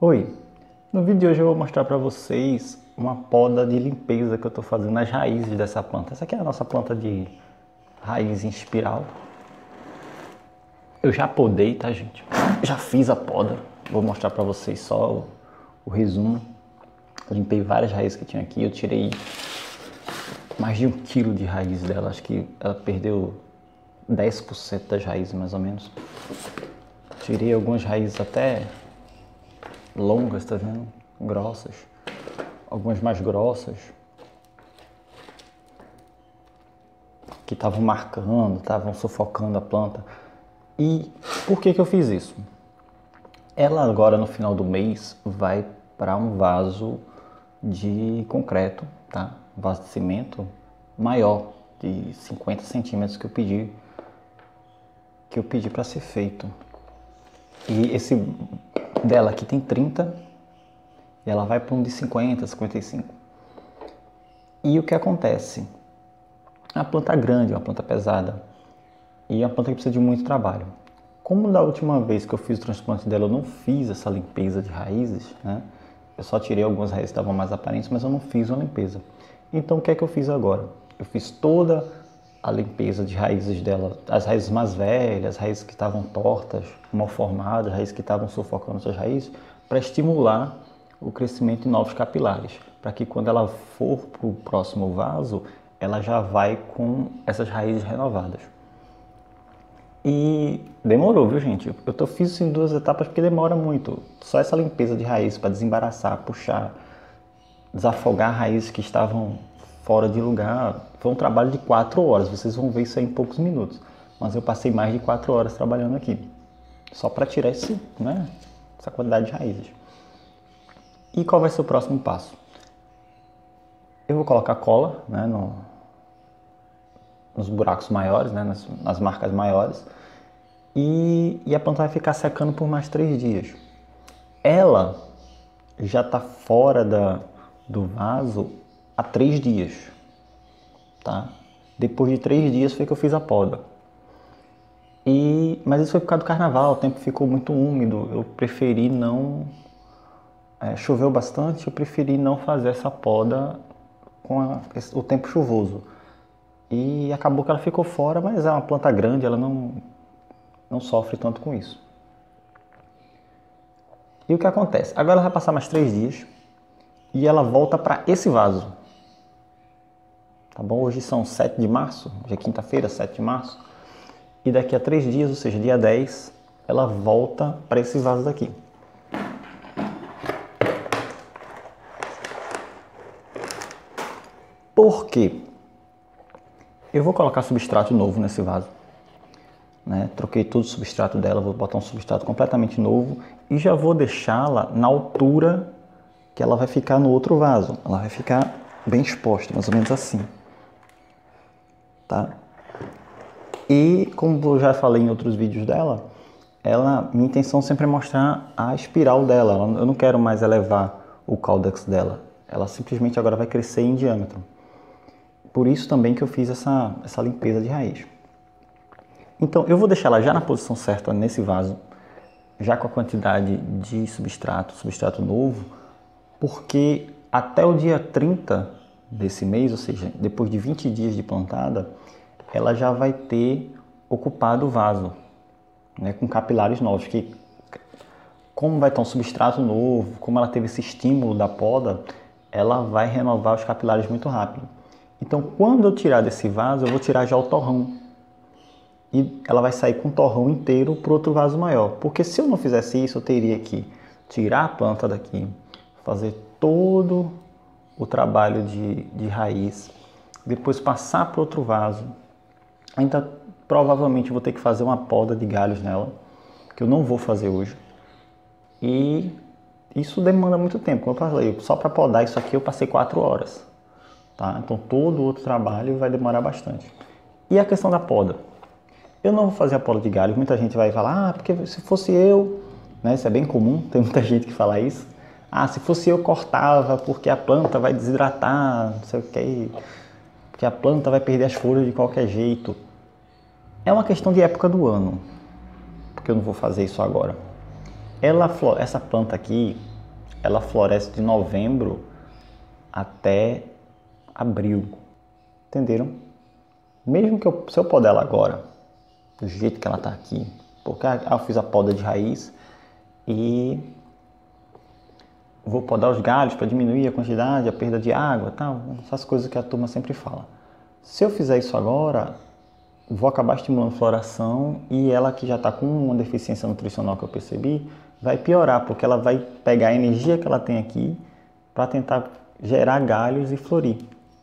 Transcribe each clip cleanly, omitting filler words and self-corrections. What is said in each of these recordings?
Oi, no vídeo de hoje eu vou mostrar para vocês uma poda de limpeza que eu estou fazendo nas raízes dessa planta. Essa aqui é a nossa planta de raiz em espiral. Eu já podei, tá, gente? Já fiz a poda. Vou mostrar para vocês só o resumo. Eu limpei várias raízes que tinha aqui. Eu tirei mais de 1 quilo de raiz dela. Acho que ela perdeu 10% das raízes, mais ou menos. Tirei algumas raízes até longas, tá vendo? Grossas. Algumas mais grossas. Que estavam marcando, estavam sufocando a planta. E por que eu fiz isso? Ela agora no final do mês vai para um vaso de concreto, tá? Um vaso de cimento maior, de 50 centímetros que eu pedi para ser feito. E esse dela aqui tem 30 e ela vai para um de 50, 55. E o que acontece? É uma planta grande, é uma planta pesada e é uma planta que precisa de muito trabalho. Como da última vez que eu fiz o transplante dela eu não fiz essa limpeza de raízes, né? Eu só tirei algumas raízes que estavam mais aparentes, mas eu não fiz uma limpeza. Então o que é que eu fiz agora? Eu fiz toda a limpeza de raízes dela, as raízes mais velhas, as raízes que estavam tortas, mal formadas, as raízes que estavam sufocando essas raízes, para estimular o crescimento de novos capilares, para que quando ela for para o próximo vaso, ela já vai com essas raízes renovadas. E demorou, viu, gente? Eu fiz isso em 2 etapas porque demora muito. Só essa limpeza de raízes para desembaraçar, puxar, desafogar raízes que estavam fora de lugar. Foi um trabalho de 4 horas. Vocês vão ver isso aí em poucos minutos. Mas eu passei mais de 4 horas trabalhando aqui. Só para tirar essa quantidade de raízes. E qual vai ser o próximo passo? Eu vou colocar cola, né, nos buracos maiores, né, nas marcas maiores, e a planta vai ficar secando por mais 3 dias. Ela já está fora do vaso há 3 dias, tá? Depois de 3 dias foi que eu fiz a poda. Mas isso foi por causa do carnaval, o tempo ficou muito úmido, eu preferi não... choveu bastante, eu preferi não fazer essa poda com o tempo chuvoso. E acabou que ela ficou fora, mas é uma planta grande, ela não sofre tanto com isso. E o que acontece? Agora ela vai passar mais 3 dias e ela volta para esse vaso. Tá bom? Hoje são 7 de março, hoje é quinta-feira, 7 de março. E daqui a 3 dias, ou seja, dia 10, ela volta para esse vaso daqui. Por quê? Eu vou colocar substrato novo nesse vaso, né? Troquei todo o substrato dela, vou botar um substrato completamente novo e já vou deixá-la na altura que ela vai ficar no outro vaso. Ela vai ficar bem exposta, mais ou menos assim, tá? E como eu já falei em outros vídeos dela, minha intenção sempre é mostrar a espiral dela. Eu não quero mais elevar o caudex dela. Ela simplesmente agora vai crescer em diâmetro. Por isso também que eu fiz essa limpeza de raiz. Então eu vou deixar ela já na posição certa nesse vaso, já com a quantidade de substrato novo, porque até o dia 30 desse mês, ou seja, depois de 20 dias de plantada, ela já vai ter ocupado o vaso, né, com capilares novos, que como vai ter um substrato novo, como ela teve esse estímulo da poda, ela vai renovar os capilares muito rápido. Então, quando eu tirar desse vaso, eu vou tirar já o torrão. E ela vai sair com o torrão inteiro para outro vaso maior. Porque se eu não fizesse isso, eu teria que tirar a planta daqui, fazer todo o trabalho de raiz, depois passar para outro vaso. Ainda provavelmente vou ter que fazer uma poda de galhos nela, que eu não vou fazer hoje. E isso demanda muito tempo. Como eu falei, só para podar isso aqui eu passei 4 horas. Tá? Então todo o outro trabalho vai demorar bastante. E a questão da poda? Eu não vou fazer a poda de galho. Muita gente vai falar, porque se fosse eu, né? Isso é bem comum, tem muita gente que fala isso. Se fosse eu cortava porque a planta vai desidratar, não sei o que, porque a planta vai perder as folhas de qualquer jeito. É uma questão de época do ano, porque eu não vou fazer isso agora. Essa planta aqui, ela floresce de novembro até abril. Entenderam? Mesmo que se eu podar ela agora, do jeito que ela está aqui, porque eu fiz a poda de raiz e vou podar os galhos para diminuir a quantidade, a perda de água, tal, essas coisas que a turma sempre fala. Se eu fizer isso agora, vou acabar estimulando a floração e ela que já está com uma deficiência nutricional que eu percebi, vai piorar, porque ela vai pegar a energia que ela tem aqui para tentar gerar galhos e florir,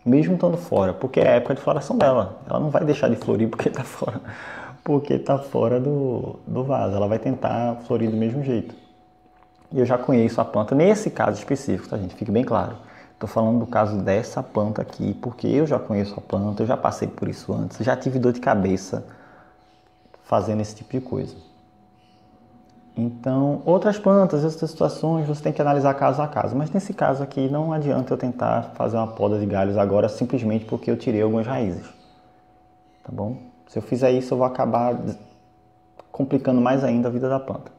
mesmo estando fora, porque é a época de floração dela. Ela não vai deixar de florir porque está fora, do vaso. Ela vai tentar florir do mesmo jeito. E eu já conheço a planta nesse caso específico, tá, gente? Fique bem claro. Estou falando do caso dessa planta aqui, porque eu já conheço a planta, eu já passei por isso antes, já tive dor de cabeça fazendo esse tipo de coisa. Então, outras plantas, outras situações, você tem que analisar caso a caso. Mas nesse caso aqui, não adianta eu tentar fazer uma poda de galhos agora simplesmente porque eu tirei algumas raízes. Tá bom? Se eu fizer isso, eu vou acabar complicando mais ainda a vida da planta.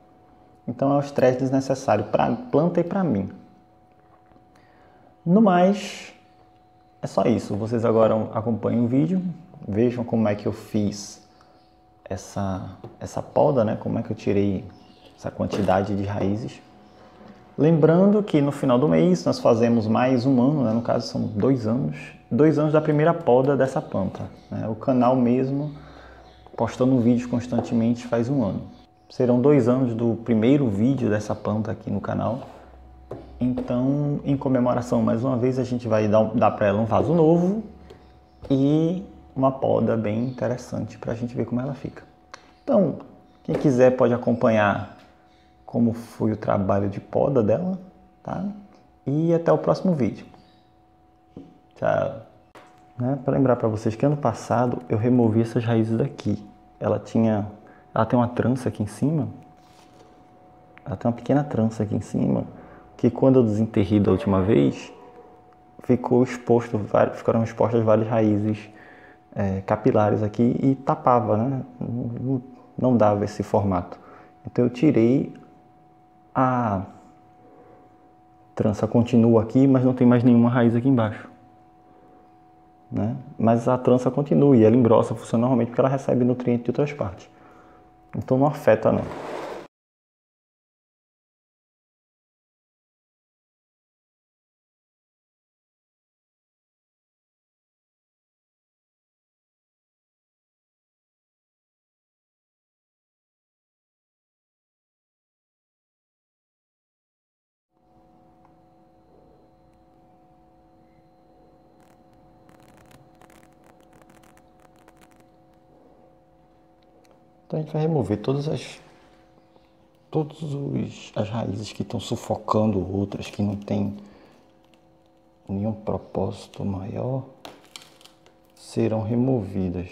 Então, é um estresse desnecessário para a planta e para mim. No mais, é só isso. Vocês agora acompanhem o vídeo, vejam como é que eu fiz essa poda, né? Como é que eu tirei essa quantidade de raízes. Lembrando que no final do mês nós fazemos mais um ano, né? No caso são 2 anos. 2 anos da primeira poda dessa planta, né? O canal mesmo, postando vídeos constantemente, faz 1 ano. Serão 2 anos do primeiro vídeo dessa planta aqui no canal. Então, em comemoração, mais uma vez, a gente vai dar para ela um vaso novo e uma poda bem interessante para a gente ver como ela fica. Então, quem quiser pode acompanhar como foi o trabalho de poda dela, tá? E até o próximo vídeo. Tchau. Né? Para lembrar para vocês que ano passado eu removi essas raízes daqui. Ela tem uma trança aqui em cima. Ela tem uma pequena trança aqui em cima, que quando eu desenterrei da última vez, ficaram expostas várias raízes capilares aqui e tapava, né? Não dava esse formato. Então eu tirei, a trança continua aqui, mas não tem mais nenhuma raiz aqui embaixo, né? Mas a trança continua e ela engrossa, funciona normalmente porque ela recebe nutriente de outras partes. Então não afeta não. Então a gente vai remover todas as raízes que estão sufocando outras, que não tem nenhum propósito maior, serão removidas.